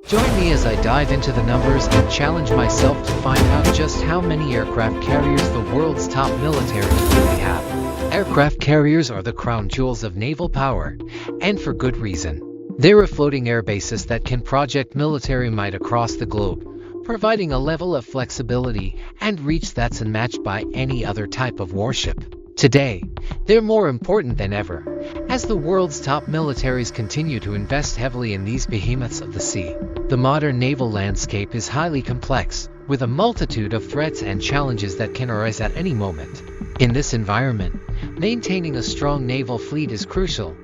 Join me as I dive into the numbers and challenge myself to find out just how many aircraft carriers the world's top military really have. Aircraft carriers are the crown jewels of naval power, and for good reason. They're floating air bases that can project military might across the globe, providing a level of flexibility and reach that's unmatched by any other type of warship. Today, they're more important than ever, as the world's top militaries continue to invest heavily in these behemoths of the sea. The modern naval landscape is highly complex, with a multitude of threats and challenges that can arise at any moment. In this environment, maintaining a strong naval fleet is crucial,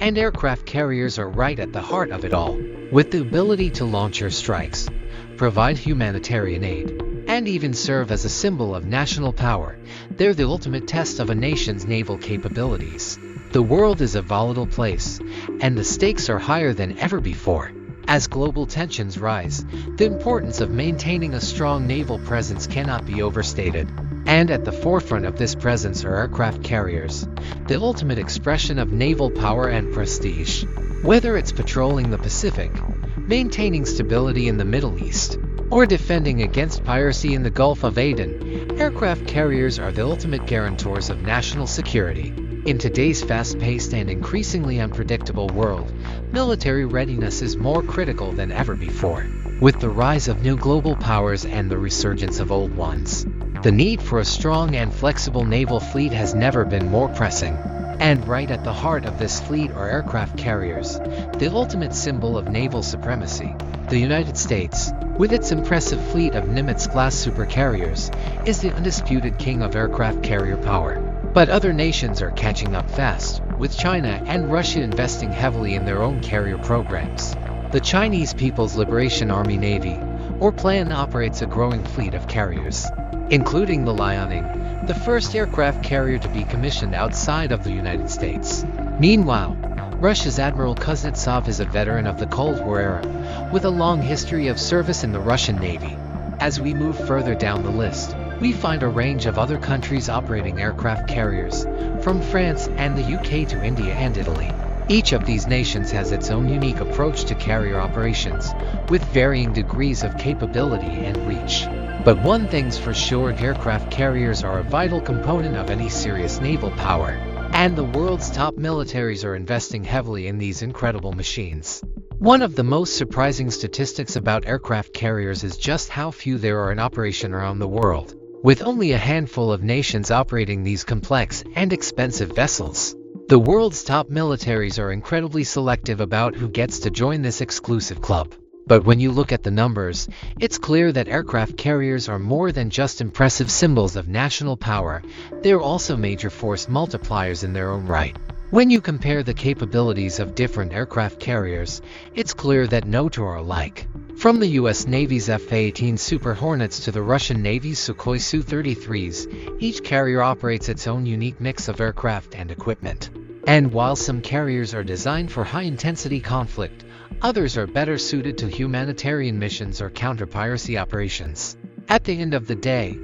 and aircraft carriers are right at the heart of it all. With the ability to launch air strikes, provide humanitarian aid, and even serve as a symbol of national power, they're the ultimate test of a nation's naval capabilities. The world is a volatile place, and the stakes are higher than ever before. As global tensions rise, the importance of maintaining a strong naval presence cannot be overstated. And at the forefront of this presence are aircraft carriers, the ultimate expression of naval power and prestige. Whether it's patrolling the Pacific, maintaining stability in the Middle East, or defending against piracy in the Gulf of Aden, aircraft carriers are the ultimate guarantors of national security. In today's fast-paced and increasingly unpredictable world, military readiness is more critical than ever before. With the rise of new global powers and the resurgence of old ones, the need for a strong and flexible naval fleet has never been more pressing. And right at the heart of this fleet are aircraft carriers, the ultimate symbol of naval supremacy. The United States, with its impressive fleet of Nimitz-class supercarriers, is the undisputed king of aircraft carrier power. But other nations are catching up fast, with China and Russia investing heavily in their own carrier programs. The Chinese People's Liberation Army Navy, or PLAN, operates a growing fleet of carriers, including the Liaoning, the first aircraft carrier to be commissioned outside of the United States. Meanwhile, Russia's Admiral Kuznetsov is a veteran of the Cold War era, with a long history of service in the Russian Navy. As we move further down the list, we find a range of other countries operating aircraft carriers, from France and the UK to India and Italy. Each of these nations has its own unique approach to carrier operations, with varying degrees of capability and reach. But one thing's for sure, aircraft carriers are a vital component of any serious naval power, and the world's top militaries are investing heavily in these incredible machines. One of the most surprising statistics about aircraft carriers is just how few there are in operation around the world, with only a handful of nations operating these complex and expensive vessels. The world's top militaries are incredibly selective about who gets to join this exclusive club. But when you look at the numbers, it's clear that aircraft carriers are more than just impressive symbols of national power, they're also major force multipliers in their own right. When you compare the capabilities of different aircraft carriers, it's clear that no two are alike. From the US Navy's F-18 Super Hornets to the Russian Navy's Sukhoi Su-33s, each carrier operates its own unique mix of aircraft and equipment. And while some carriers are designed for high-intensity conflict, others are better suited to humanitarian missions or counter-piracy operations. At the end of the day,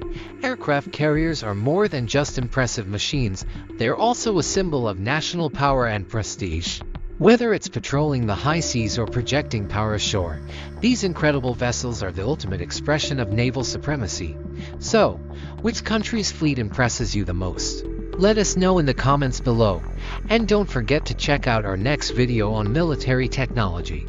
aircraft carriers are more than just impressive machines, they're also a symbol of national power and prestige. Whether it's patrolling the high seas or projecting power ashore, these incredible vessels are the ultimate expression of naval supremacy. So, which country's fleet impresses you the most? Let us know in the comments below, and don't forget to check out our next video on military technology.